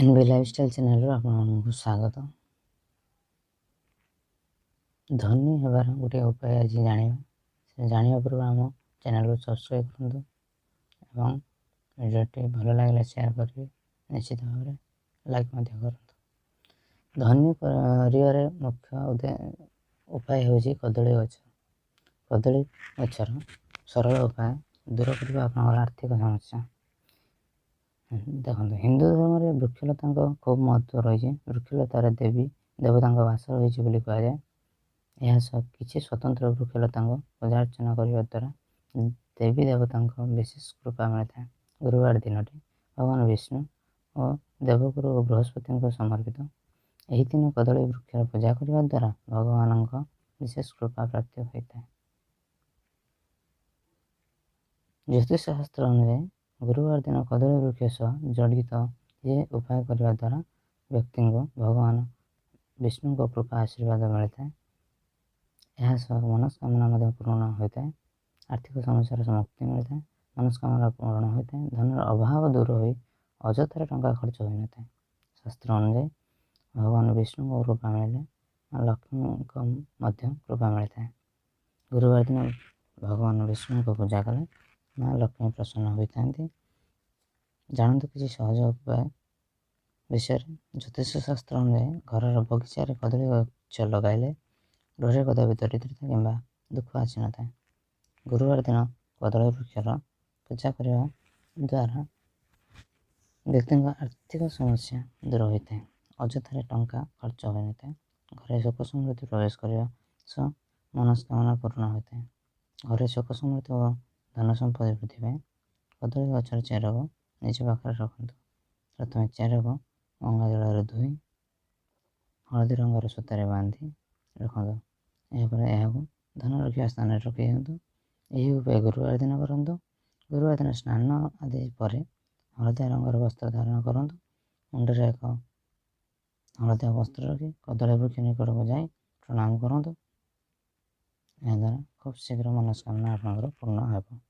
NB lifestyle channel आपको स्वागत। धनी होबार गोटे उपाय आज जाना पूर्व आम चैनल को सब्सक्राइब करूँ और भिडियोटी भल लगे शेयर करेंगे, निश्चित भाव में लाइक करूँ। धनी कर मुख्य उपाय हूँ कदली गछ। कदली गचर सरल उपाय दूर करने आर्थिक समस्या। देखो हिंदू धर्म में वृक्षलता खूब महत्व रही। वृक्षलतार देवी देवता बास रही कहुए। यह किसी स्वतंत्र वृक्षलता पूजा अर्चना करने द्वारा देवी देवता विशेष कृपा मिलता है। गुरुवार दिन भगवान विष्णु और देवगुरु और बृहस्पति समर्पित। यही दिन कदली वृक्ष पूजा करने द्वारा भगवान विशेष कृपा प्राप्त होता है। ज्योतिष शास्त्र अनुसार गुरुवार दिन कदली वृक्ष सह जड़ित ये उपाय करने द्वारा व्यक्ति को भगवान विष्णु को कृपा आशीर्वाद मिलता है। यह मनस्कामना पूर्ण होता है। आर्थिक समस्या से मुक्ति मिलता है। मनस्कामना पूर्ण होता है। धन अभाव दूर हो अजथार टंका खर्च हो न। शास्त्र अनुसार भगवान विष्णु को कृपा मिले लक्ष्मी को कृपा मिलता है। गुरुवार दिन भगवान विष्णु को पूजा कले माँ लक्ष्मी प्रसन्न होता है। जानतु किसी सहज उपाय विषय। ज्योतिष शास्त्र अनुसार घर बगीचार कदली गछ लगाइले गृह कदापि दरिद्रता कि दुख आसी न था। गुरुवार दिन कदली वृक्षर पूजा करने द्वारा व्यक्ति आर्थिक समस्या दूर होता है। अजथार टंका खर्च हो न था। घर सुख समृद्धि प्रवेश करने सह मनस्कामना पूर्ण होता है। घर सुख समृद्धि और धन संपत्ति वृद्धि पाए। कदली गचर चेर को निज पाखे रखु। प्रथम चेर को गंगा जल धोई हलदी रंगर सूतार बांधि रखु। यह धन रखा स्थान रखी दिंतु। यही उपाय गुरुवार दिन करूँ। गुरुवार दिन स्नान आदि पर हलदिया रंगर वस्त्र धारण करूँ। मुंडे एक हलदिया वस्त्र रखी कदली वृक्ष निकट को जाए प्रणाम करूँ। यह द्वारा खूब शीघ्र मनस्कामना आपंकर पूर्ण हो।